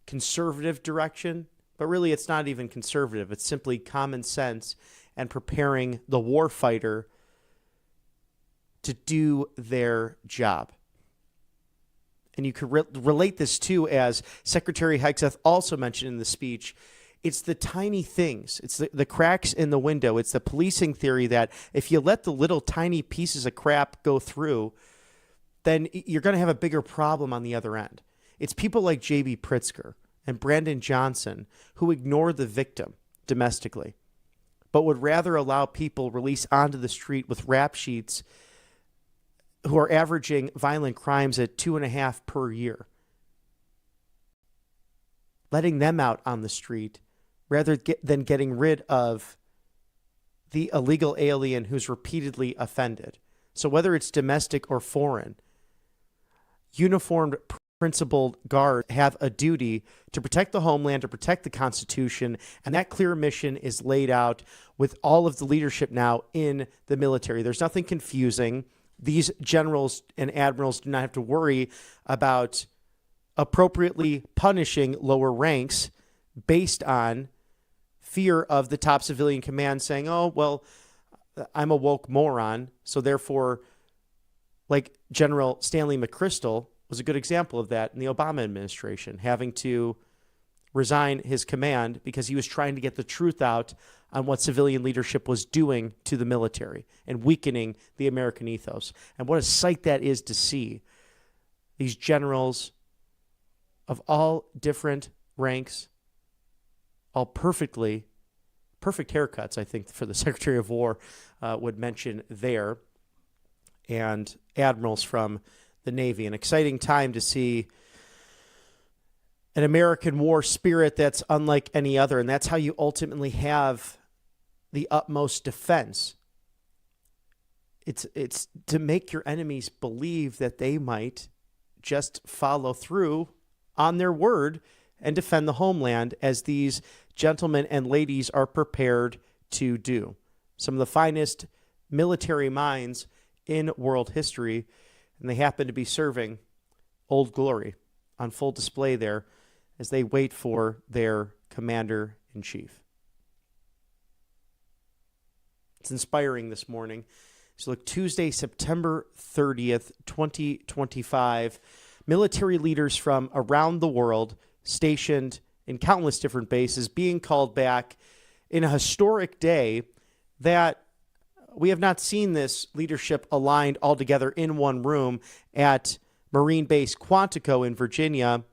conservative direction, but really it's not even conservative. It's simply common sense and preparing the war fighter to do their job. And you could relate this too, as Secretary Hegseth also mentioned in the speech. It's the tiny things. It's the cracks in the window. It's the policing theory that if you let the little tiny pieces of crap go through, then you're going to have a bigger problem on the other end. It's people like J.B. Pritzker and Brandon Johnson who ignore the victim domestically, but would rather allow people released onto the street with rap sheets who are averaging violent crimes at 2.5 per year. Letting them out on the street rather than getting rid of the illegal alien who's repeatedly offended. So whether it's domestic or foreign, uniformed, principled guards have a duty to protect the homeland, to protect the Constitution, and that clear mission is laid out with all of the leadership now in the military. There's nothing confusing. These generals and admirals do not have to worry about appropriately punishing lower ranks based on fear of the top civilian command saying, oh, well, I'm a woke moron, so therefore, like General Stanley McChrystal was a good example of that in the Obama administration, having to resign his command because he was trying to get the truth out on what civilian leadership was doing to the military and weakening the American ethos. And what a sight that is to see. These generals of all different ranks, all perfect haircuts, I think, for the Secretary of War would mention there, and admirals from the Navy. An exciting time to see an American war spirit that's unlike any other, and that's how you ultimately have the utmost defense. It's to make your enemies believe that they might just follow through on their word and defend the homeland, as these gentlemen and ladies are prepared to do. Some of the finest military minds in world history, and they happen to be serving Old Glory on full display there as they wait for their commander-in-chief. It's inspiring this morning. So look, Tuesday, September 30th, 2025, military leaders from around the world stationed in countless different bases being called back in a historic day that we have not seen this leadership aligned all together in one room at Marine Base Quantico in Virginia,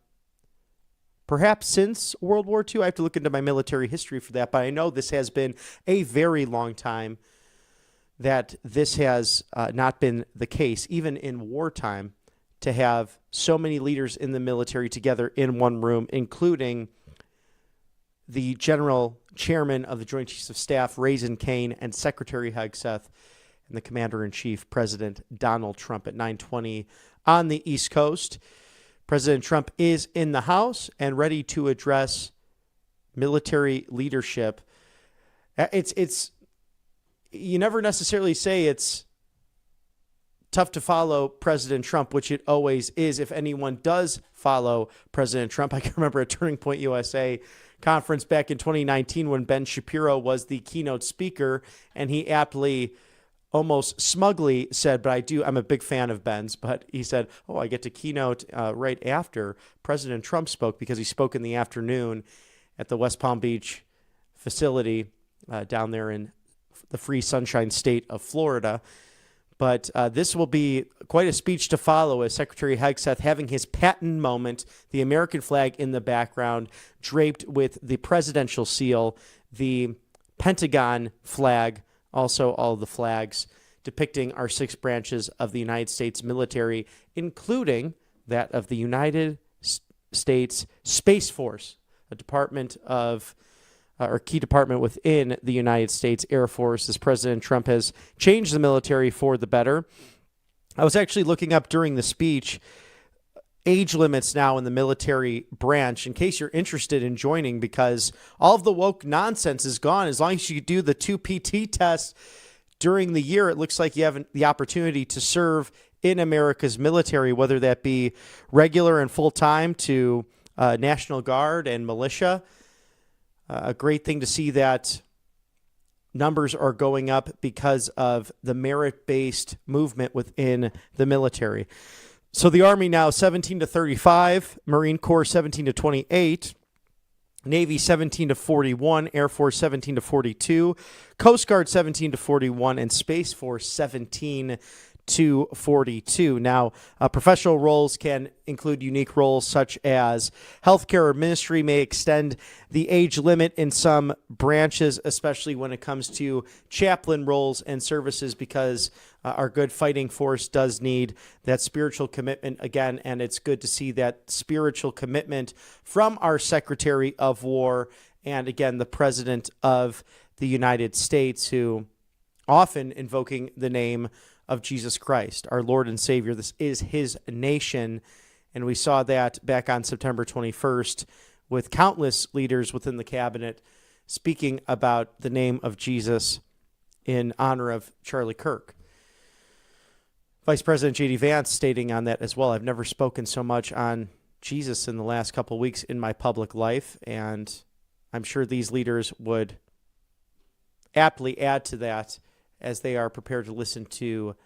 perhaps since World War II. I have to look into my military history for that, but I know this has been a very long time that this has not been the case, even in wartime, to have so many leaders in the military together in one room, including the General Chairman of the Joint Chiefs of Staff, Raisin Kane, and Secretary Hegseth, and the Commander-in-Chief, President Donald Trump, at 9:20 on the East Coast. President Trump is in the House and ready to address military leadership. It's you never necessarily say it's tough to follow President Trump, which it always is if anyone does follow President Trump. I can remember a Turning Point USA conference back in 2019 when Ben Shapiro was the keynote speaker, and he aptly, almost smugly said, but I'm a big fan of Ben's, but he said, oh, I get to keynote right after President Trump spoke, because he spoke in the afternoon at the West Palm Beach facility down there in the free sunshine state of Florida. But this will be quite a speech to follow, as Secretary Hegseth having his patent moment, the American flag in the background, draped with the presidential seal, the Pentagon flag, also all the flags depicting our 6 branches of the United States military, including that of the United States Space Force, a department of or key department within the United States Air Force, as President Trump has changed the military for the better. I was actually looking up during the speech age limits now in the military branch, in case you're interested in joining, because all of the woke nonsense is gone. As long as you do the 2 PT tests during the year, it looks like you have the opportunity to serve in America's military, whether that be regular and full-time to National Guard and militia. A great thing to see that numbers are going up because of the merit-based movement within the military. So the Army now 17 to 35, Marine Corps 17 to 28, Navy 17 to 41, Air Force 17 to 42, Coast Guard 17 to 41, and Space Force 17 to 42. Now, professional roles can include unique roles such as healthcare or ministry may extend the age limit in some branches, especially when it comes to chaplain roles and services, because our good fighting force does need that spiritual commitment again, and it's good to see that spiritual commitment from our Secretary of War and, again, the President of the United States, who often invoking the name of Jesus Christ, our Lord and Savior. This is his nation, and we saw that back on September 21st with countless leaders within the cabinet speaking about the name of Jesus in honor of Charlie Kirk. Vice President J.D. Vance stating on that as well, I've never spoken so much on Jesus in the last couple of weeks in my public life, and I'm sure these leaders would aptly add to that as they are prepared to listen to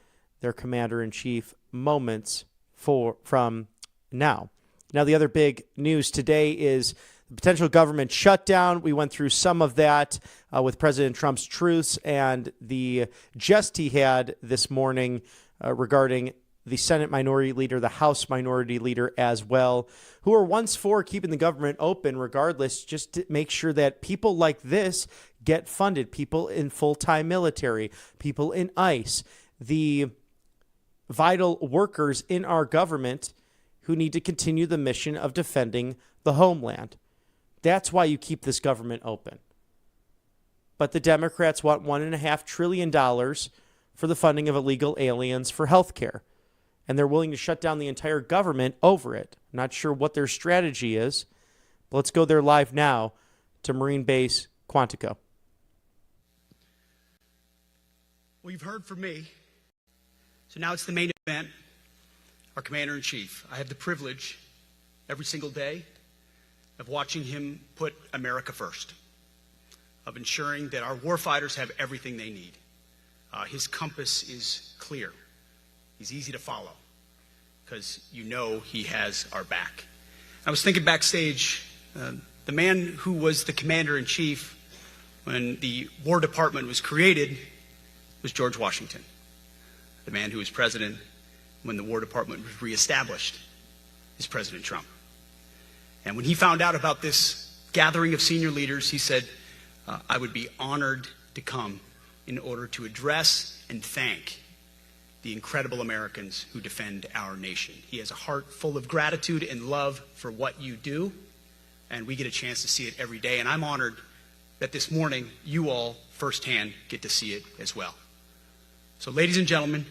their commander-in-chief moments from now. Now, the other big news today is the potential government shutdown. We went through some of that with President Trump's truths and the jest he had this morning regarding the Senate Minority Leader, the House Minority Leader as well, who are once for keeping the government open regardless, just to make sure that people like this get funded, people in full-time military, people in ICE, the vital workers in our government who need to continue the mission of defending the homeland. That's why you keep this government open. But the Democrats want $1.5 trillion for the funding of illegal aliens for health care. And they're willing to shut down the entire government over it. Not sure what their strategy is. But let's go there live now to Marine Base Quantico. Well, you've heard from me. So now it's the main event, our Commander-in-Chief. I have the privilege every single day of watching him put America first, of ensuring that our warfighters have everything they need. His compass is clear. He's easy to follow because you know he has our back. I was thinking backstage, the man who was the Commander-in-Chief when the War Department was created was George Washington. The man who was president when the War Department was reestablished is President Trump. And when he found out about this gathering of senior leaders, he said, I would be honored to come in order to address and thank the incredible Americans who defend our nation. He has a heart full of gratitude and love for what you do, and we get a chance to see it every day. And I'm honored that this morning you all firsthand get to see it as well. So, ladies and gentlemen,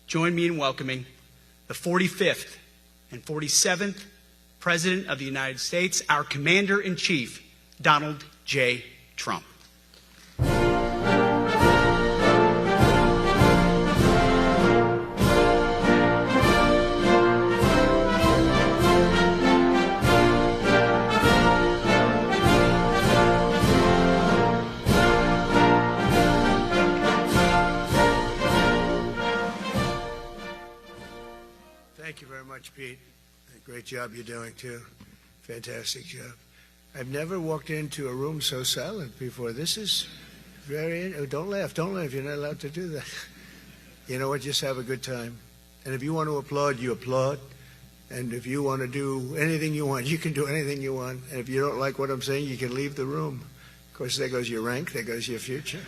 join me in welcoming the 45th and 47th President of the United States, our Commander-in-Chief, Donald J. Trump. Thank you very much, Pete. Great job you're doing, too. Fantastic job. I've never walked into a room so silent before. This is very... Oh, don't laugh. Don't laugh. You're not allowed to do that. You know what? Just have a good time. And if you want to applaud, you applaud. And if you want to do anything you want, you can do anything you want. And if you don't like what I'm saying, you can leave the room. Of course, there goes your rank. There goes your future.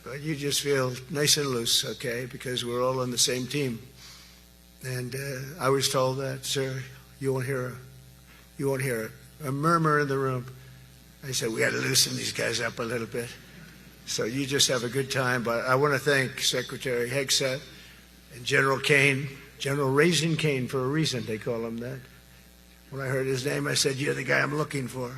But you just feel nice and loose, okay, because we're all on the same team. And I was told that, sir, you won't hear a murmur in the room. I said, we got to loosen these guys up a little bit. So you just have a good time. But I want to thank Secretary Hegseth and General Kane, General Raisin Kane for a reason, they call him that. When I heard his name, I said, you're the guy I'm looking for.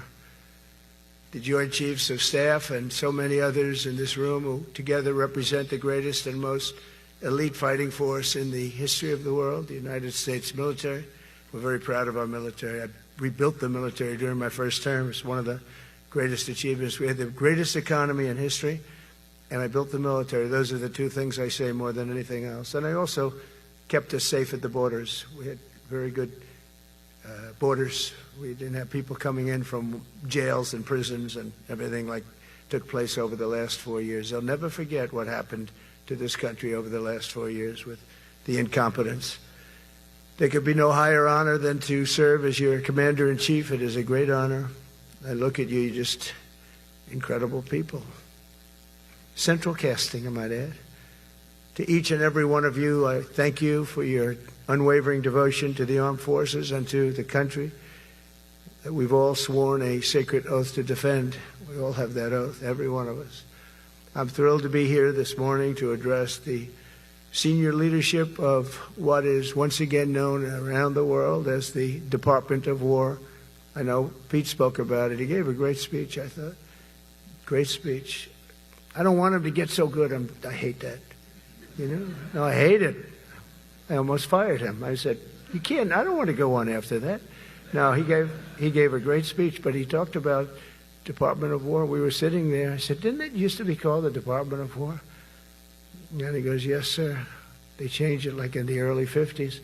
The Joint Chiefs of Staff and so many others in this room who together represent the greatest and most elite fighting force in the history of the world, the United States military. We're very proud of our military. I rebuilt the military during my first term. It's one of the greatest achievements. We had the greatest economy in history, and I built the military. Those are the two things I say more than anything else. And I also kept us safe at the borders. We had very good borders. We didn't have people coming in from jails and prisons and everything like took place over the last 4 years. They'll never forget what happened to this country over the last 4 years with the incompetence. There could be no higher honor than to serve as your commander-in-chief. It is a great honor. I look at you, you're just incredible people. Central casting, I might add. To each and every one of you, I thank you for your unwavering devotion to the armed forces and to the country that we've all sworn a sacred oath to defend. We all have that oath, every one of us. I'm thrilled to be here this morning to address the senior leadership of what is once again known around the world as the Department of War. I know Pete spoke about it. He gave a great speech, I thought. Great speech. I don't want him to get so good. I hate that. You know? No, I hate it. I almost fired him. I said, you can't, I don't want to go on after that. No, he gave a great speech, but he talked about Department of War. We were sitting there. I said, didn't it used to be called the Department of War? And he goes, yes, sir. They changed it like in the early 50s.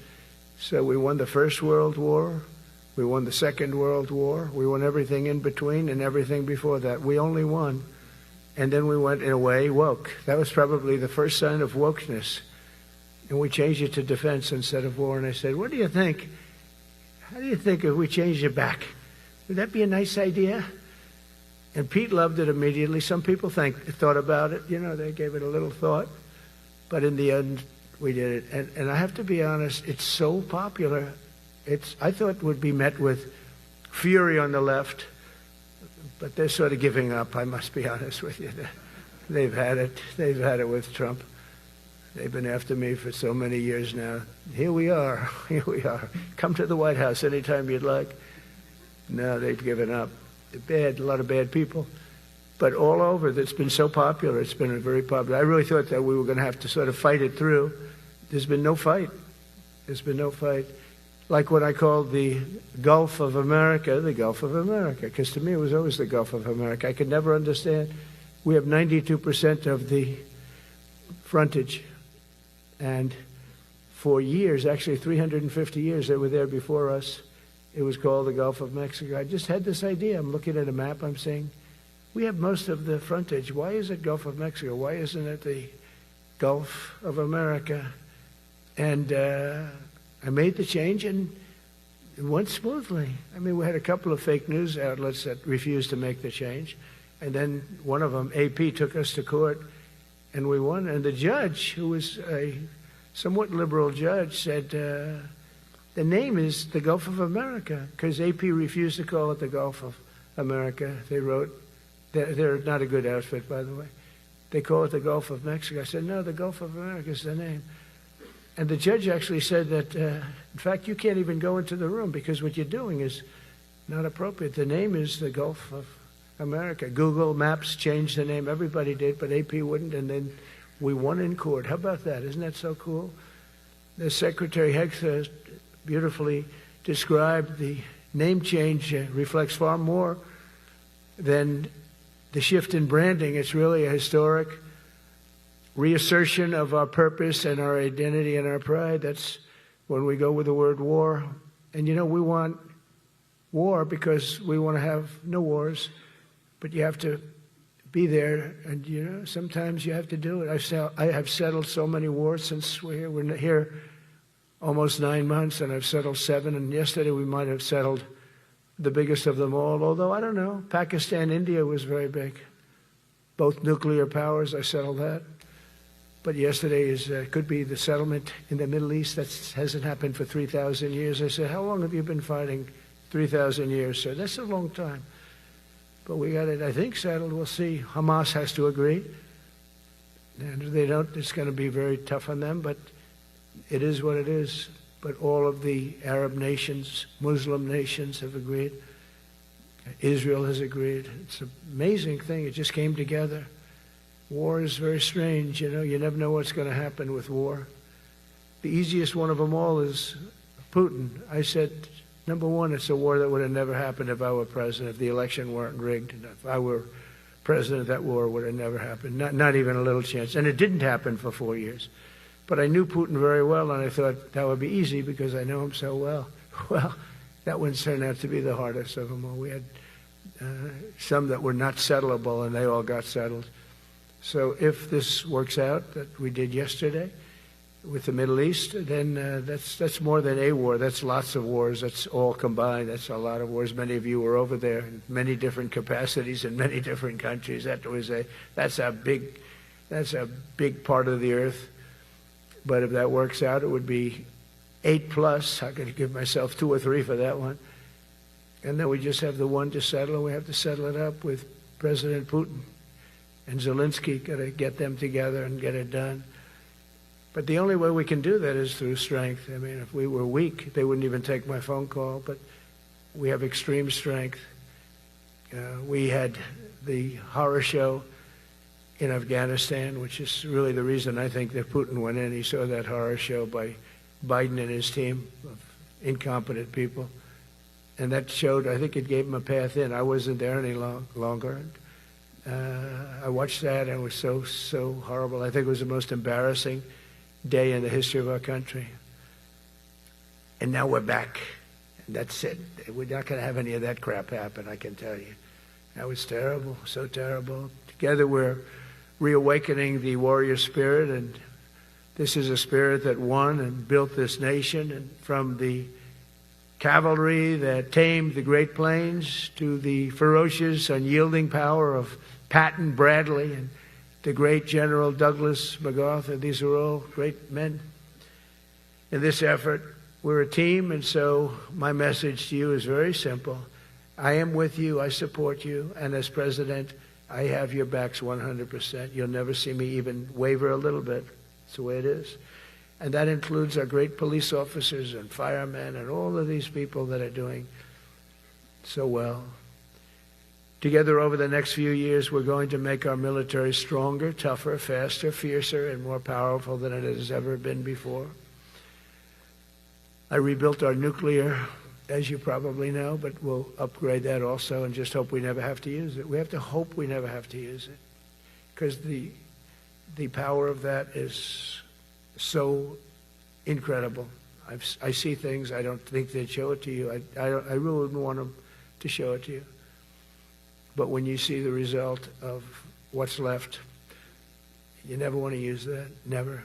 So we won the First World War. We won the Second World War. We won everything in between and everything before that. We only won. And then we went, in a way, woke. That was probably the first sign of wokeness. And we changed it to defense instead of war. And I said, what do you think? How do you think if we changed it back? Would that be a nice idea? And Pete loved it immediately. Some people thought about it. You know, they gave it a little thought. But in the end, we did it. And I have to be honest, it's so popular. I thought it would be met with fury on the left. But they're sort of giving up, I must be honest with you. They've had it. They've had it with Trump. They've been after me for so many years now. Here we are. Here we are. Come to the White House anytime you'd like. No, they've given up. They're bad, a lot of bad people. But all over, it's been so popular. It's been very popular. I really thought that we were going to have to sort of fight it through. There's been no fight. There's been no fight. Like what I called the Gulf of America, the Gulf of America, because to me it was always the Gulf of America. I could never understand. We have 92% of the frontage. And for years, actually 350 years, they were there before us. It was called the Gulf of Mexico. I just had this idea. I'm looking at a map. I'm saying, we have most of the frontage. Why is it Gulf of Mexico? Why isn't it the Gulf of America? And I made the change, and it went smoothly. I mean, we had a couple of fake news outlets that refused to make the change. And then one of them, AP, took us to court, and we won. And the judge, who was a somewhat liberal judge, said, the name is the Gulf of America, because AP refused to call it the Gulf of America. They wrote, they're not a good outfit, by the way. They call it the Gulf of Mexico. I said, no, the Gulf of America is the name. And the judge actually said that, in fact, you can't even go into the room because what you're doing is not appropriate. The name is the Gulf of America. Google Maps changed the name. Everybody did, but AP wouldn't. And then we won in court. How about that? Isn't that so cool? The Secretary Hegseth beautifully described the name change reflects far more than the shift in branding. It's really a historic reassertion of our purpose and our identity and our pride. That's when we go with the word war. And you know, we want war because we want to have no wars, but you have to be there, and you know, sometimes you have to do it. I have settled so many wars since we're here almost 9 months, and I've settled 7, and yesterday we might have settled the biggest of them all, although I don't know. Pakistan, India was very big. Both nuclear powers, I settled that. But yesterday could be the settlement in the Middle East. That hasn't happened for 3,000 years. I said, how long have you been fighting? 3,000 years, sir. That's a long time. But we got it, I think, settled. We'll see. Hamas has to agree. And if they don't, it's going to be very tough on them. But it is what it is. But all of the Arab nations, Muslim nations have agreed. Israel has agreed. It's an amazing thing. It just came together. War is very strange, you know. You never know what's going to happen with war. The easiest one of them all is Putin, I said, number one, it's a war that would have never happened if I were president, if the election weren't rigged. And if I were president, that war would have never happened, not even a little chance. And it didn't happen for 4 years. But I knew Putin very well, and I thought that would be easy because I know him so well. Well, that one turned out to be the hardest of them all. We had some that were not settlable, and they all got settled. So if this works out, that we did yesterday with the Middle East, then that's more than a war. That's lots of wars. That's all combined. That's a lot of wars. Many of you were over there in many different capacities in many different countries. That's a big part of the earth. But if that works out, it would be 8+. I could give myself 2 or 3 for that one. And then we just have the one to settle, and we have to settle it up with President Putin and Zelensky. Got to get them together and get it done. But the only way we can do that is through strength. I mean, if we were weak, they wouldn't even take my phone call. But we have extreme strength. We had the horror show in Afghanistan, which is really the reason I think that Putin went in. He saw that horror show by Biden and his team of incompetent people. And that showed, I think it gave him a path in. I wasn't there any longer. I watched that, and it was so horrible. I think it was the most embarrassing day in the history of our country. And now we're back. And that's it. We're not going to have any of that crap happen, I can tell you. That was terrible, so terrible. Together we're reawakening the warrior spirit, and this is a spirit that won and built this nation, and from the cavalry that tamed the Great Plains to the ferocious, unyielding power of Patton Bradley and the great General Douglas MacArthur. These are all great men. In this effort, we're a team, and so my message to you is very simple. I am with you, I support you, and as president, I have your backs 100%. You'll never see me even waver a little bit. It's the way it is. And that includes our great police officers and firemen and all of these people that are doing so well. Together over the next few years, we're going to make our military stronger, tougher, faster, fiercer, and more powerful than it has ever been before. I rebuilt our nuclear, as you probably know, but we'll upgrade that also and just hope we never have to use it. We have to hope we never have to use it, because the power of that is so incredible. I see things, I don't think they'd show it to you. I really wouldn't want them to show it to you. But when you see the result of what's left, you never want to use that. Never,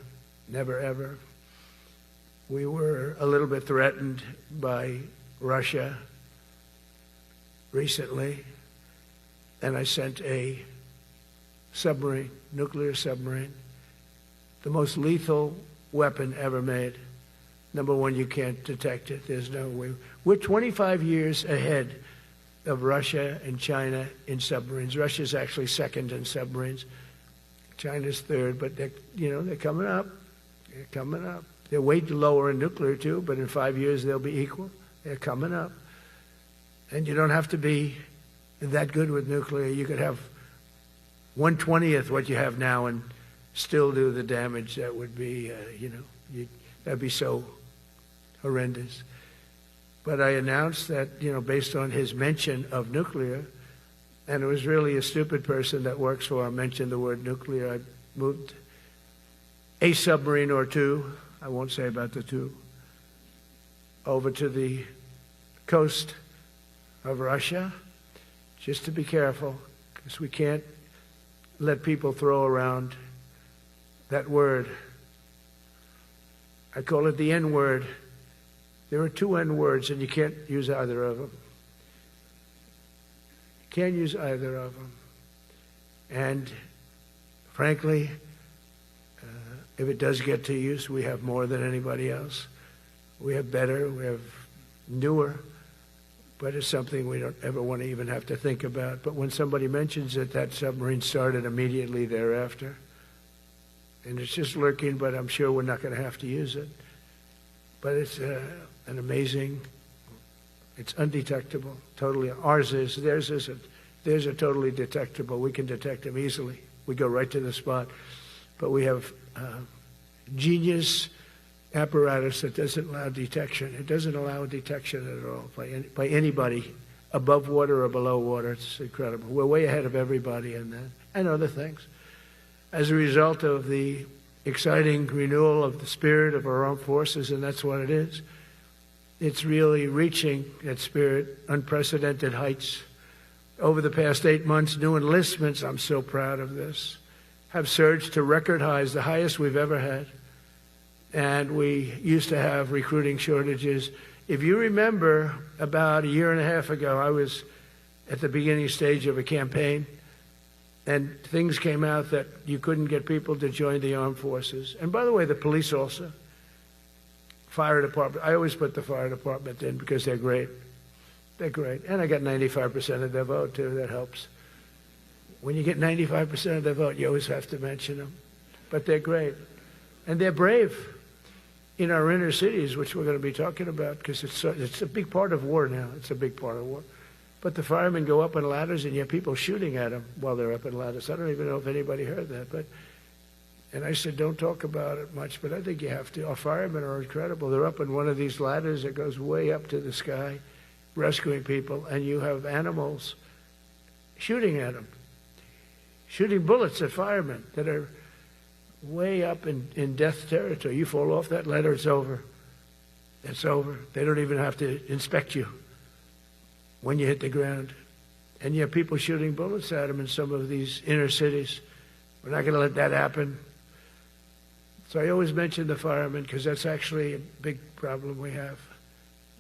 never, ever. We were a little bit threatened by Russia recently, and I sent a submarine, nuclear submarine, the most lethal weapon ever made. Number one, you can't detect it. There's no way. We're 25 years ahead of Russia and China in submarines. Russia's actually second in submarines. China's third, but they're coming up. They're coming up. They're way lower in nuclear too, but in 5 years they'll be equal. They're coming up. And you don't have to be that good with nuclear. You could have 1/20th what you have now and still do the damage that would be, that'd be so horrendous. But I announced that, based on his mention of nuclear, and it was really a stupid person that works for him mentioned the word nuclear, I moved a submarine or two, I won't say about the two, over to the coast of Russia, just to be careful, because we can't let people throw around that word. I call it the N-word. There are 2 N-words, and you can't use either of them. You can't use either of them. And frankly, if it does get to use, we have more than anybody else. We have better, we have newer, but it's something we don't ever want to even have to think about. But when somebody mentions it, that submarine started immediately thereafter. And it's just lurking, but I'm sure we're not going to have to use it. But it's an amazing, it's undetectable, totally. Ours is, theirs isn't. Theirs are totally detectable. We can detect them easily. We go right to the spot. But we have genius apparatus that doesn't allow detection. It doesn't allow detection at all by anybody above water or below water. It's incredible. We're way ahead of everybody in that and other things. As a result of the exciting renewal of the spirit of our armed forces, and that's what it is. It's really reaching that spirit, unprecedented heights. Over the past 8 months, new enlistments, I'm so proud of this, have surged to record highs, the highest we've ever had. And we used to have recruiting shortages. If you remember, about a year and a half ago, I was at the beginning stage of a campaign, and things came out that you couldn't get people to join the armed forces. And by the way, the police also. Fire department. I always put the fire department in because they're great. They're great. And I got 95% of their vote, too. That helps. When you get 95% of their vote, you always have to mention them. But they're great. And they're brave in our inner cities, which we're going to be talking about, because it's a big part of war now. It's a big part of war. But the firemen go up on ladders, and you have people shooting at them while they're up on ladders. I don't even know if anybody heard that. And I said, don't talk about it much, but I think you have to. Our firemen are incredible. They're up on one of these ladders that goes way up to the sky, rescuing people, and you have animals shooting at them, shooting bullets at firemen that are way up in death territory. You fall off that ladder, it's over. It's over. They don't even have to inspect you when you hit the ground. And you have people shooting bullets at them in some of these inner cities. We're not going to let that happen. So I always mention the firemen because that's actually a big problem we have.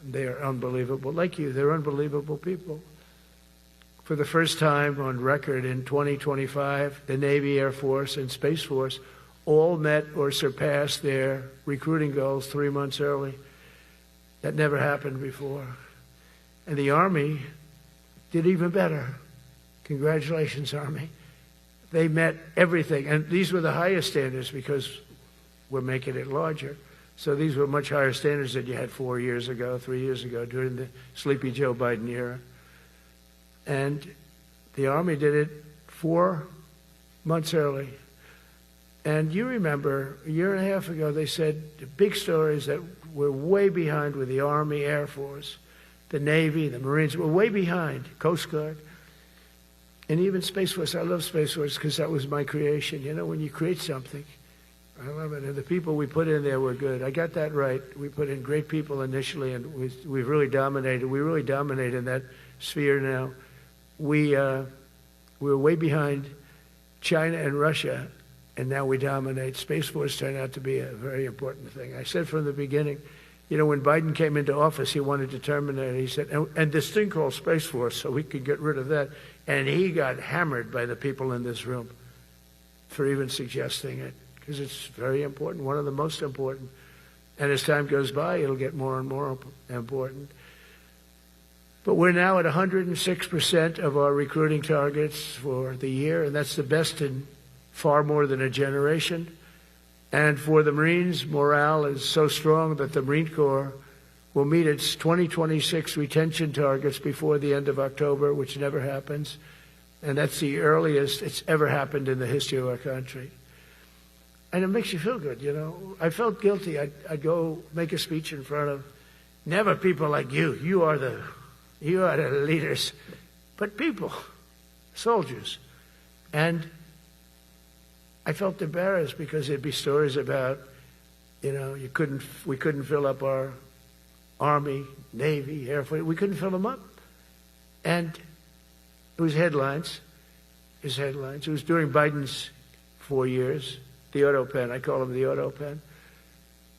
And they are unbelievable. Like you, they're unbelievable people. For the first time on record in 2025, the Navy, Air Force, and Space Force all met or surpassed their recruiting goals 3 months early. That never happened before. And the Army did even better. Congratulations, Army. They met everything. And these were the highest standards because we're making it larger. So these were much higher standards than you had 4 years ago, 3 years ago, during the sleepy Joe Biden era. And the Army did it 4 months early. And you remember, a year and a half ago, they said the big stories that we're way behind with the Army, Air Force, the Navy, the Marines. We're way behind, Coast Guard. And even Space Force. I love Space Force because that was my creation. You know, when you create something, I love it. And the people we put in there were good. I got that right. We put in great people initially, and we've really dominated. We really dominate in that sphere now. We're way behind China and Russia, and now we dominate. Space Force turned out to be a very important thing. I said from the beginning, you know, when Biden came into office, he wanted to terminate it. He said, and this thing called Space Force, so we could get rid of that. And he got hammered by the people in this room for even suggesting it, because it's very important, one of the most important. And as time goes by, it'll get more and more important. But we're now at 106% of our recruiting targets for the year, and that's the best in far more than a generation. And for the Marines, morale is so strong that the Marine Corps will meet its 2026 retention targets before the end of October, which never happens. And that's the earliest it's ever happened in the history of our country. And it makes you feel good, you know. I felt guilty. I'd go make a speech in front of never people like you. You are the leaders. But people, soldiers. And I felt embarrassed because there'd be stories about, you know, we couldn't fill up our Army, Navy, Air Force. We couldn't fill them up. And it was headlines. It was during Biden's 4 years. The auto pen. I call him the auto pen.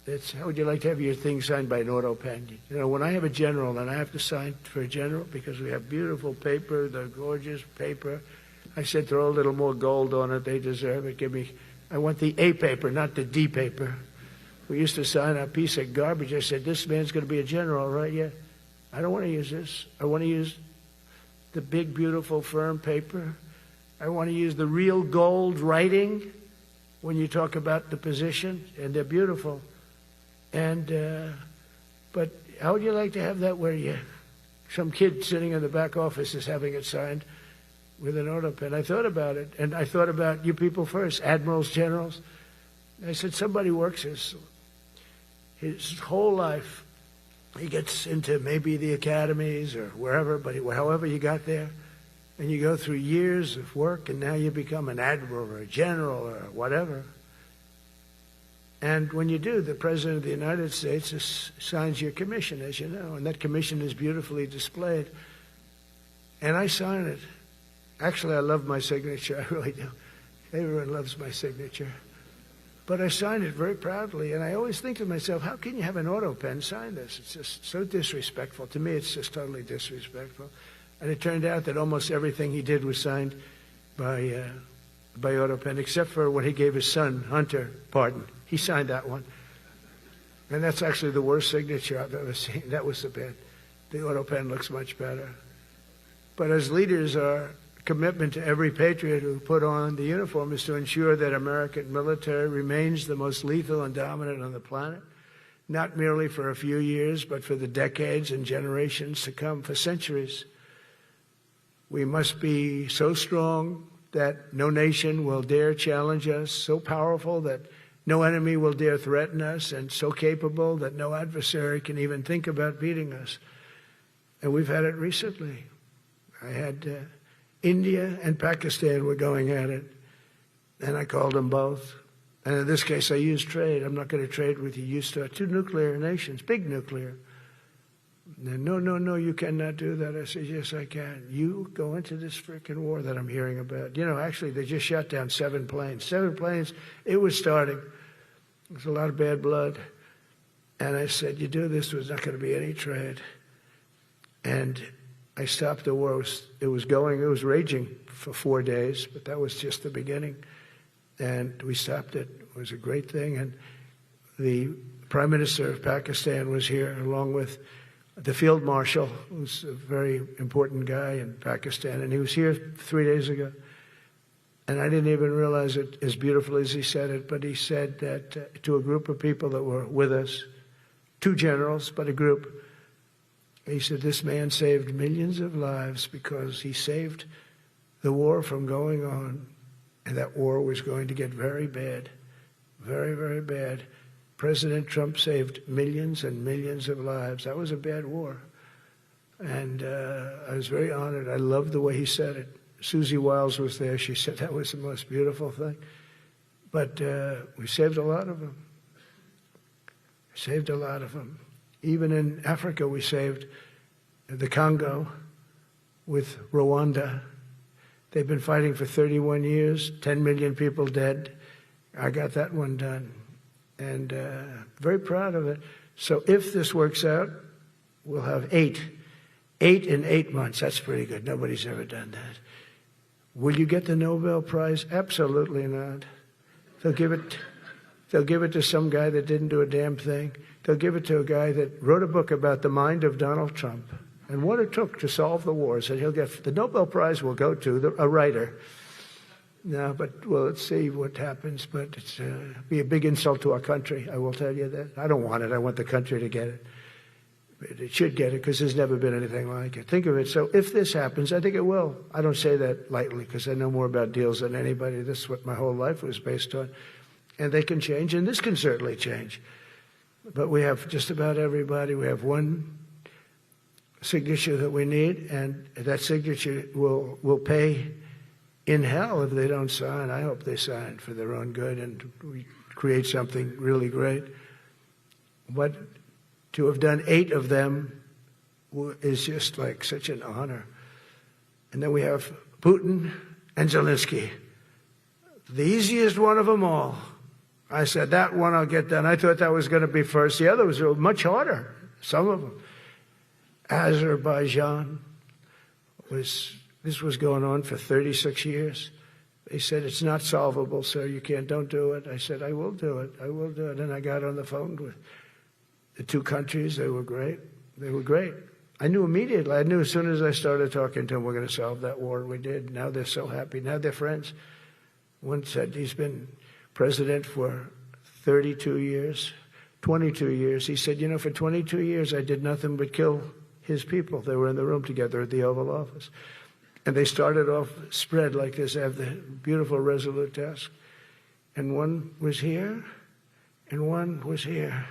It's, how would you like to have your thing signed by an auto pen? You know, when I have a general and I have to sign for a general because we have beautiful paper, the gorgeous paper, I said throw a little more gold on it. They deserve it. I want the A paper, not the D paper. We used to sign a piece of garbage. I said, this man's going to be a general, right? Yeah. I don't want to use this. I want to use the big, beautiful, firm paper. I want to use the real gold writing when you talk about the position, and they're beautiful. And, but how would you like to have that where some kid sitting in the back office is having it signed with an auto pen? I thought about it, and I thought about you people first, admirals, generals. I said, somebody works this. his whole life, he gets into maybe the academies or wherever, but however you got there, and you go through years of work, and now you become an admiral or a general or whatever. And when you do, the President of the United States signs your commission, as you know, and that commission is beautifully displayed. And I sign it. Actually, I love my signature. I really do. Everyone loves my signature. But I signed it very proudly, and I always think to myself, how can you have an auto pen sign this? It's just so disrespectful. To me, it's just totally disrespectful. And it turned out that almost everything he did was signed by auto pen, except for when he gave his son, Hunter, pardon. He signed that one. And that's actually the worst signature I've ever seen. That was the bad. The auto pen looks much better. But as leaders, our commitment to every patriot who put on the uniform is to ensure that American military remains the most lethal and dominant on the planet, not merely for a few years, but for the decades and generations to come, for centuries. We must be so strong that no nation will dare challenge us, so powerful that no enemy will dare threaten us, and so capable that no adversary can even think about beating us. And we've had it recently. I had India and Pakistan were going at it, and I called them both. And in this case, I used trade. I'm not going to trade with you. You start two nuclear nations, big nuclear. And no, you cannot do that. I said, yes, I can. You go into this freaking war that I'm hearing about. You know, actually, they just shot down 7 planes. 7 planes, it was starting. There's a lot of bad blood. And I said, you do this, there's not going to be any trade. And I stopped the war. It was raging for 4 days, but that was just the beginning. And we stopped it. It was a great thing. And the Prime Minister of Pakistan was here, along with the Field Marshal, who's a very important guy in Pakistan. And he was here 3 days ago. And I didn't even realize it as beautiful as he said it, but he said that to a group of people that were with us, 2 generals, but a group, he said, this man saved millions of lives because he saved the war from going on. And that war was going to get very bad, very, very bad. President Trump saved millions and millions of lives. That was a bad war. And I was very honored. I loved the way he said it. Susie Wiles was there. She said that was the most beautiful thing. But we saved a lot of them. Saved a lot of them. Even in Africa, we saved the Congo with Rwanda. They've been fighting for 31 years, 10 million people dead. I got that one done. And very proud of it. So if this works out, we'll have 8 in 8 months. That's pretty good. Nobody's ever done that. Will you get the Nobel Prize? Absolutely not. They'll give it to some guy that didn't do a damn thing. They'll give it to a guy that wrote a book about the mind of Donald Trump and what it took to solve the wars. And he'll get the Nobel Prize will go to a writer. No, but well, let's see what happens. But it's be a big insult to our country. I will tell you that. I don't want it. I want the country to get it. But it should get it because there's never been anything like it. Think of it. So if this happens, I think it will. I don't say that lightly because I know more about deals than anybody. This is what my whole life was based on. And they can change, and this can certainly change. But we have just about everybody. We have one signature that we need, and that signature will pay in hell if they don't sign. I hope they sign for their own good and we create something really great. But to have done 8 of them is just like such an honor. And then we have Putin and Zelensky. The easiest one of them all. I said, that one I'll get done. I thought that was going to be first. The others were much harder, some of them. Azerbaijan this was going on for 36 years. They said, it's not solvable, sir. Don't do it. I said, I will do it. I will do it. And I got on the phone with the 2 countries. They were great. They were great. I knew immediately. I knew as soon as I started talking to them, we're going to solve that war. We did. Now they're so happy. Now they're friends. One said he's been president for 32 years, 22 years. He said, for 22 years, I did nothing but kill his people. They were in the room together at the Oval Office. And they started off spread like this. They have the beautiful Resolute desk. And one was here, and one was here.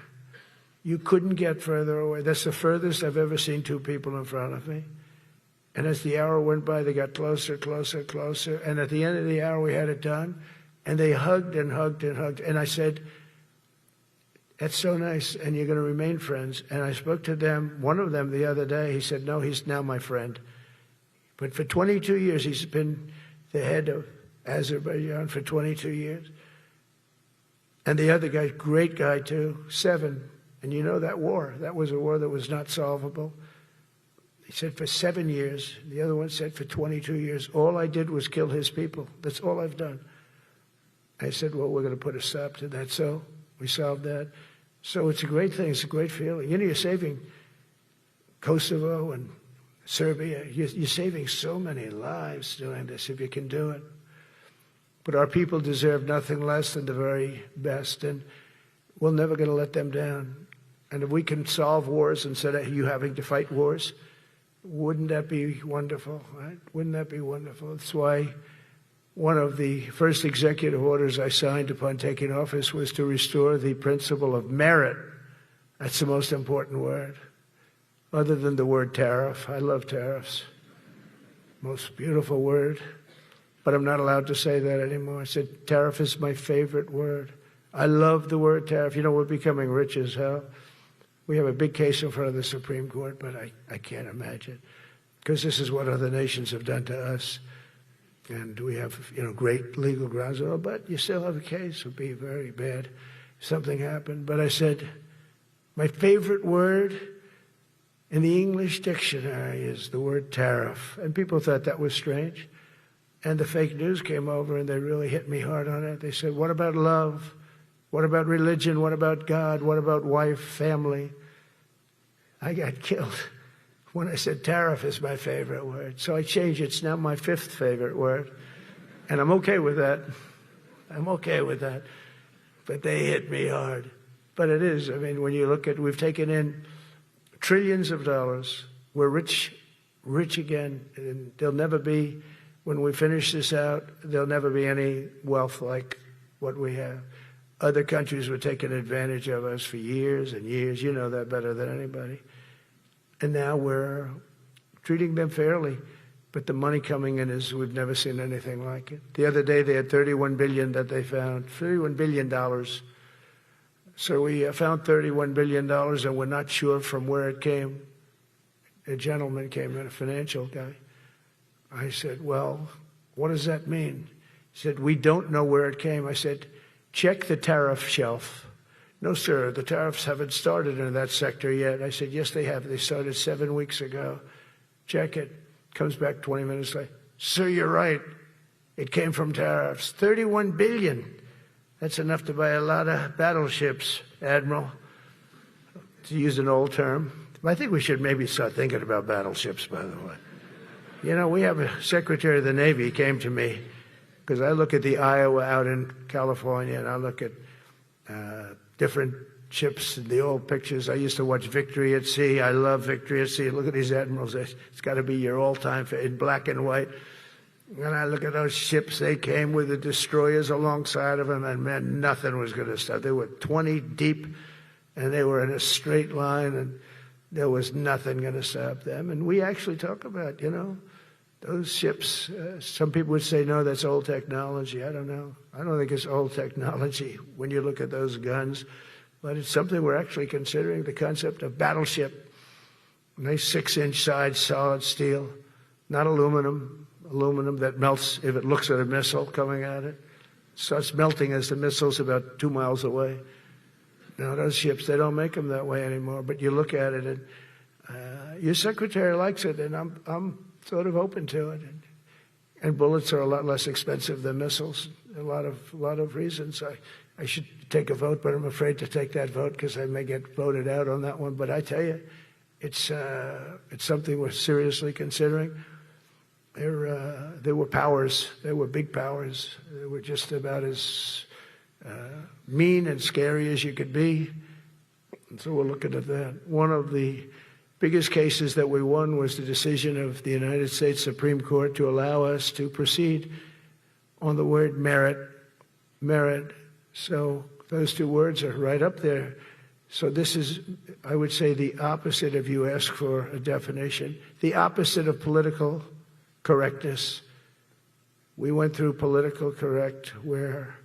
You couldn't get further away. That's the furthest I've ever seen two people in front of me. And as the hour went by, they got closer, closer, closer. And at the end of the hour, we had it done. And they hugged and hugged and hugged. And I said, that's so nice, and you're going to remain friends. And I spoke to them, one of them the other day. He said, no, he's now my friend. But for 22 years, he's been the head of Azerbaijan for 22 years. And the other guy, great guy too, 7. And you know that war, that was a war that was not solvable. He said for 7 years. The other one said for 22 years. All I did was kill his people. That's all I've done. I said, well, we're going to put a stop to that. So we solved that. So it's a great thing. It's a great feeling. You know, you're saving Kosovo and Serbia. You're saving so many lives doing this if you can do it. But our people deserve nothing less than the very best, and we're never going to let them down. And if we can solve wars instead of you having to fight wars, wouldn't that be wonderful, right? Wouldn't that be wonderful? That's why one of the first executive orders I signed upon taking office was to restore the principle of merit. That's the most important word, other than the word tariff. I love tariffs. Most beautiful word. But I'm not allowed to say that anymore. I said tariff is my favorite word. I love the word tariff. You know, we're becoming rich as hell. We have a big case in front of the Supreme Court, but I can't imagine. Because this is what other nations have done to us. And we have, you know, great legal grounds. Oh, but you still have a case. It would be very bad if something happened. But I said, my favorite word in the English dictionary is the word tariff. And people thought that was strange. And the fake news came over and they really hit me hard on it. They said, what about love? What about religion? What about God? What about wife, family? I got killed when I said tariff is my favorite word. So I changed it. It's now my 5th favorite word. And I'm okay with that. I'm okay with that. But they hit me hard. But it is. I mean, when you look at, we've taken in trillions of dollars. We're rich again. And there'll never be, when we finish this out, there'll never be any wealth like what we have. Other countries were taking advantage of us for years and years. You know that better than anybody. And now we're treating them fairly. But the money coming in is, we've never seen anything like it. The other day they had $31 billion that they found, $31 billion. So we found $31 billion and we're not sure from where it came. A gentleman came in, a financial guy. I said, well, what does that mean? He said, we don't know where it came. I said, check the tariff shelf. No, sir, the tariffs haven't started in that sector yet. I said, yes, they have. They started 7 weeks ago. Check it. Comes back 20 minutes later. Sir, you're right. It came from tariffs. $31 billion. That's enough to buy a lot of battleships, Admiral, to use an old term. I think we should maybe start thinking about battleships, by the way. You know, we have a Secretary of the Navy came to me, because I look at the Iowa out in California, and I look at different ships and the old pictures. I used to watch Victory at Sea. I love Victory at Sea. Look at these admirals. It's got to be your all-time in black and white. And I look at those ships. They came with the destroyers alongside of them, and man, nothing was going to stop. They were 20 deep, and they were in a straight line, and there was nothing going to stop them. And we actually talk about, you know, those ships. Some people would say, no, that's old technology. I don't know. I don't think it's old technology when you look at those guns. But it's something we're actually considering, the concept of battleship. Nice 6-inch side, solid steel, not aluminum that melts if it looks at a missile coming at it. Starts melting as the missile's about 2 miles away. Now, those ships, they don't make them that way anymore. But you look at it, and your secretary likes it, and I'm sort of open to it. And bullets are a lot less expensive than missiles. A lot of reasons. I should take a vote, but I'm afraid to take that vote because I may get voted out on that one. But I tell you, it's something we're seriously considering. There were powers. There were big powers. They were just about as mean and scary as you could be. And so we're looking at that. One of the biggest cases that we won was the decision of the United States Supreme Court to allow us to proceed on the word merit. So those two words are right up there. So this is, I would say, the opposite if you ask for a definition, the opposite of political correctness. We went through political correct where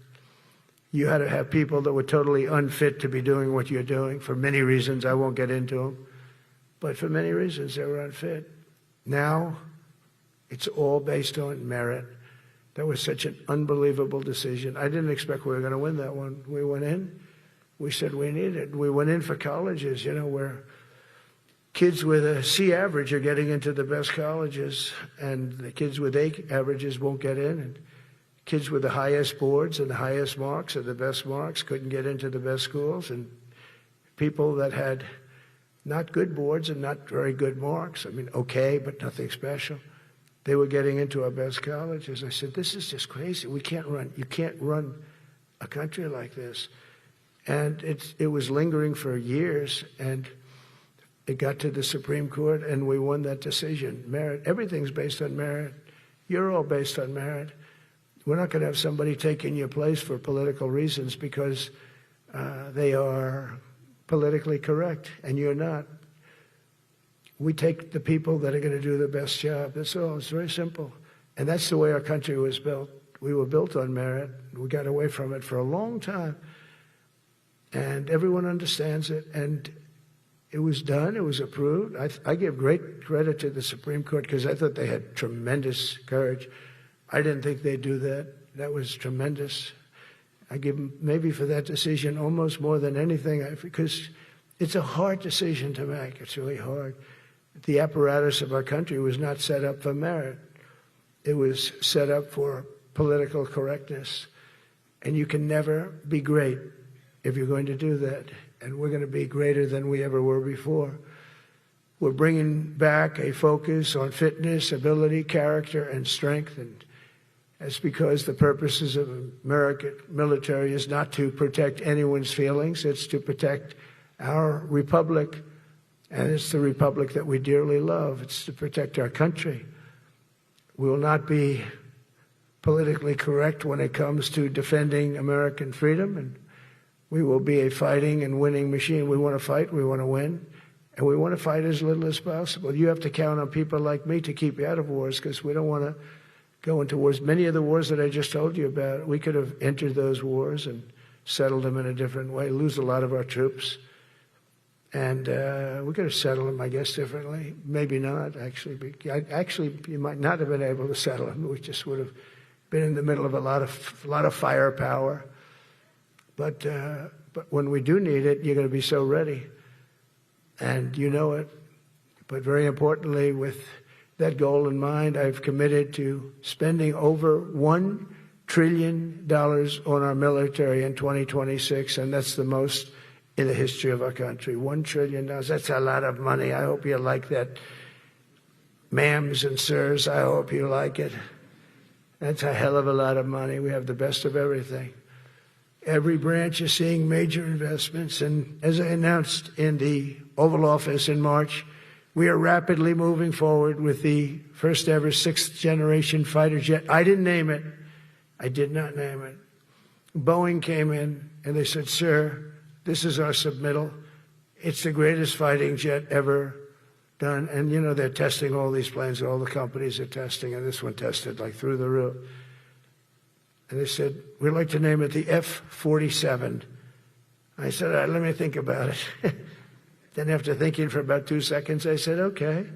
you had to have people that were totally unfit to be doing what you're doing for many reasons. I won't get into them. But for many reasons, they were unfit. Now, it's all based on merit. That was such an unbelievable decision. I didn't expect we were going to win that one. We went in. We said we need it. We went in for colleges, where kids with a C average are getting into the best colleges, and the kids with A averages won't get in. And kids with the highest boards and the highest marks or the best marks couldn't get into the best schools. And people that had not good boards and not very good marks, okay, but nothing special, they were getting into our best colleges. I said, this is just crazy. You can't run a country like this. And it was lingering for years, and it got to the Supreme Court, and we won that decision. Merit. Everything's based on merit. You're all based on merit. We're not going to have somebody taking your place for political reasons because they are politically correct, and you're not. We take the people that are going to do the best job. That's all. It's very simple. And that's the way our country was built. We were built on merit. We got away from it for a long time. And everyone understands it. And it was done. It was approved. I give great credit to the Supreme Court because I thought they had tremendous courage. I didn't think they'd do that. That was tremendous. I give them maybe for that decision almost more than anything because it's a hard decision to make. It's really hard. The apparatus of our country was not set up for merit. It was set up for political correctness. And you can never be great if you're going to do that. And we're going to be greater than we ever were before. We're bringing back a focus on fitness, ability, character, and strength. And that's because the purposes of American military is not to protect anyone's feelings. It's to protect our republic. And it's the republic that we dearly love. It's to protect our country. We will not be politically correct when it comes to defending American freedom, and we will be a fighting and winning machine. We want to fight, we want to win, and we want to fight as little as possible. You have to count on people like me to keep you out of wars because we don't want to go into wars. Many of the wars that I just told you about, we could have entered those wars and settled them in a different way, lose a lot of our troops. And we could have settled them, I guess, differently. Maybe not, actually. Actually, you might not have been able to settle them. We just would have been in the middle of a lot of firepower. But when we do need it, you're going to be so ready. And you know it. But very importantly, with that goal in mind, I've committed to spending over $1 trillion on our military in 2026, and that's the most in the history of our country. $1 trillion. That's a lot of money. I hope you like that. Ma'ams and sirs, I hope you like it. That's a hell of a lot of money. We have the best of everything. Every branch is seeing major investments. And as I announced in the Oval Office in March, we are rapidly moving forward with the first ever 6th generation fighter jet. I didn't name it. I did not name it. Boeing came in and they said, sir, this is our submittal. It's the greatest fighting jet ever done. And, they're testing all these planes. All the companies are testing. And this one tested like through the roof. And they said, we'd like to name it the F-47. I said, all right, let me think about it. Then after thinking for about 2 seconds, I said, okay.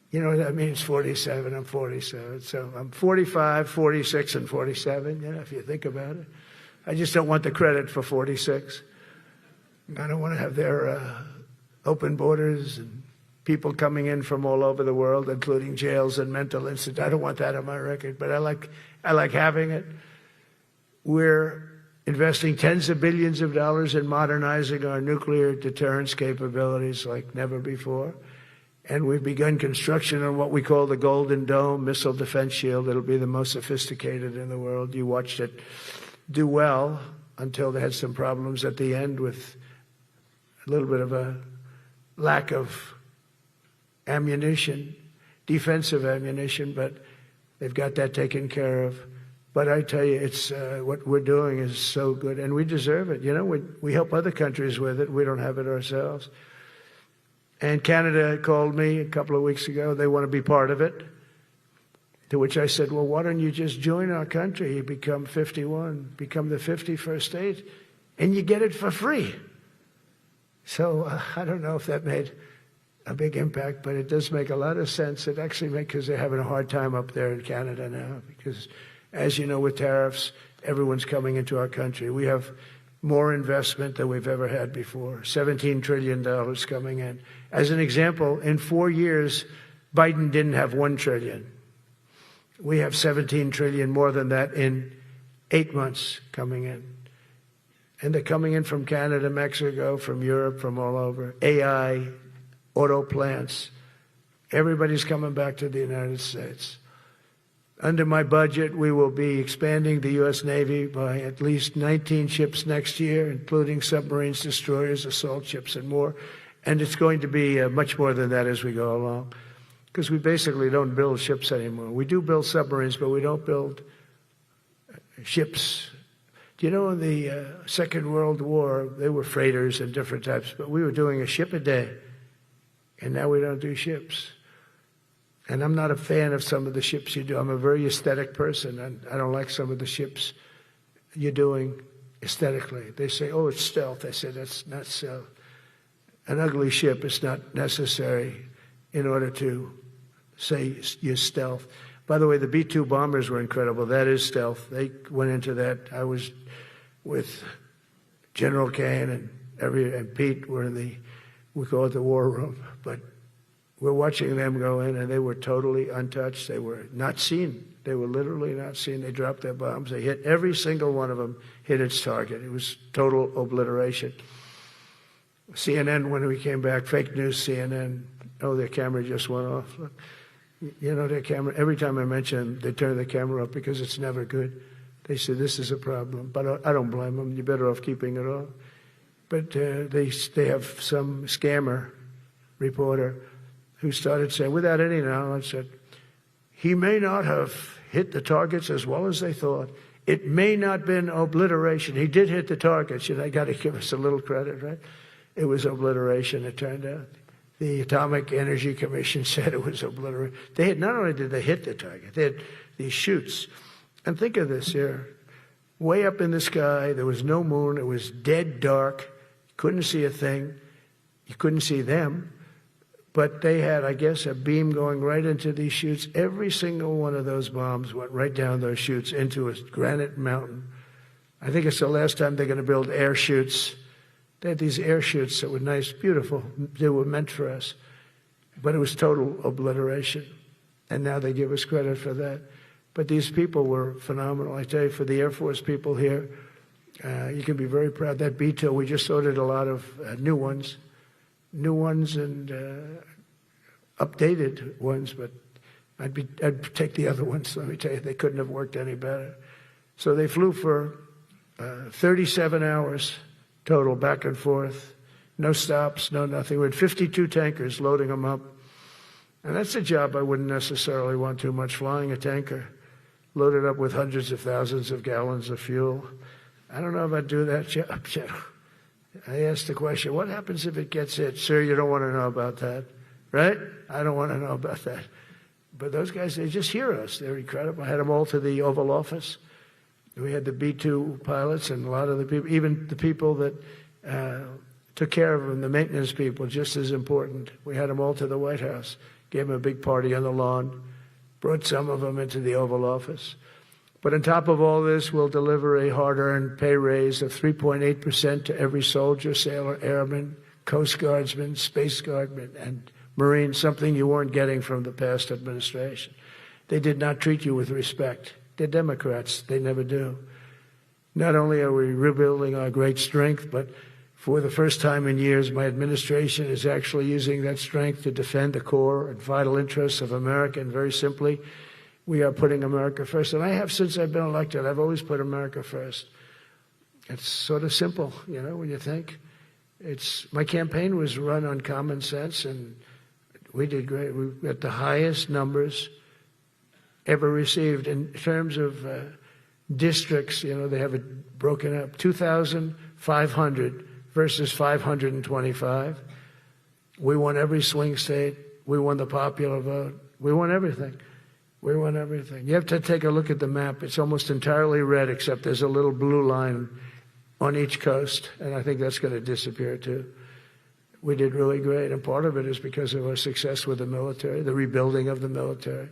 You know what that means, 47. I'm 47. So I'm 45, 46, and 47, if you think about it. I just don't want the credit for 46. I don't want to have their open borders and people coming in from all over the world, including jails and mental institutes. I don't want that on my record, but I like having it. We're investing tens of billions of dollars in modernizing our nuclear deterrence capabilities like never before. And we've begun construction on what we call the Golden Dome missile defense shield. It'll be the most sophisticated in the world. You watched it do well until they had some problems at the end with a little bit of a lack of ammunition, defensive ammunition, but they've got that taken care of. But I tell you, it's what we're doing is so good, and we deserve it. You know, we help other countries with it. We don't have it ourselves. And Canada called me a couple of weeks ago. They want to be part of it. To which I said, well, why don't you just join our country? You become 51, become the 51st state, and you get it for free. So I don't know if that made a big impact, but it does make a lot of sense. It actually makes, because they're having a hard time up there in Canada now, because as you know, with tariffs, everyone's coming into our country. We have more investment than we've ever had before, $17 trillion coming in. As an example, in 4 years, Biden didn't have $1 trillion. We have 17 trillion more than that in 8 months coming in. And they're coming in from Canada, Mexico, from Europe, from all over. AI, auto plants. Everybody's coming back to the United States. Under my budget, we will be expanding the U.S. Navy by at least 19 ships next year, including submarines, destroyers, assault ships, and more. And it's going to be much more than that as we go along, because we basically don't build ships anymore. We do build submarines, but we don't build ships. Do you know in the Second World War, they were freighters and different types, but we were doing a ship a day, and now we don't do ships. And I'm not a fan of some of the ships you do. I'm a very aesthetic person, and I don't like some of the ships you're doing aesthetically. They say, oh, it's stealth. I said, that's not stealth. An ugly ship is not necessary in order to say you're stealth. By the way, the B-2 bombers were incredible. That is stealth. They went into that. I was with General Kane and Pete were we call it the war room, but we're watching them go in, and they were totally untouched. They were not seen. They were literally not seen. They dropped their bombs. They hit every single one of them, hit its target. It was total obliteration. CNN, when we came back, fake news CNN, oh, their camera just went off. Look, you know, their camera, every time I mention them, they turn the camera up because it's never good. They say, this is a problem. But I don't blame them. You're better off keeping it off. But they have some scammer reporter who started saying, without any knowledge, that he may not have hit the targets as well as they thought. It may not have been obliteration. He did hit the targets. You know, they got to give us a little credit, right? It was obliteration, it turned out. The Atomic Energy Commission said it was obliteration. They had, not only did they hit the target, they had these chutes. And think of this here. Way up in the sky, there was no moon. It was dead dark. You couldn't see a thing. You couldn't see them. But they had, I guess, a beam going right into these chutes. Every single one of those bombs went right down those chutes into a granite mountain. I think it's the last time they're going to build air chutes. They had these air chutes that were nice, beautiful. They were meant for us. But it was total obliteration. And now they give us credit for that. But these people were phenomenal. I tell you, for the Air Force people here, you can be very proud. That B-2, we just ordered a lot of new ones and updated ones, but I'd take the other ones. Let me tell you, they couldn't have worked any better. So they flew for 37 hours total, back and forth, no stops, no nothing. We had 52 tankers loading them up, and that's a job I wouldn't necessarily want too much, flying a tanker loaded up with hundreds of thousands of gallons of fuel. I don't know if I'd do that job. I asked the question, what happens if it gets hit? Sir, you don't want to know about that, right? I don't want to know about that. But those guys, they just hear us. They're incredible. I had them all to the Oval Office. We had the B-2 pilots and a lot of the people, even the people that took care of them, the maintenance people, just as important. We had them all to the White House, gave them a big party on the lawn, brought some of them into the Oval Office. But on top of all this, we'll deliver a hard-earned pay raise of 3.8% to every soldier, sailor, airman, Coast Guardsman, Space Guardman, and Marine, something you weren't getting from the past administration. They did not treat you with respect. They're Democrats. They never do. Not only are we rebuilding our great strength, but for the first time in years, my administration is actually using that strength to defend the core and vital interests of America. And very simply, we are putting America first. And I have since I've been elected. I've always put America first. It's sort of simple, you know, when you think. My campaign was run on common sense, and we did great. We got the highest numbers ever received in terms of districts, they have it broken up, 2,500 versus 525. We won every swing state. We won the popular vote. We won everything. We won everything. You have to take a look at the map. It's almost entirely red, except there's a little blue line on each coast, and I think that's going to disappear too. We did really great, and part of it is because of our success with the military, the rebuilding of the military.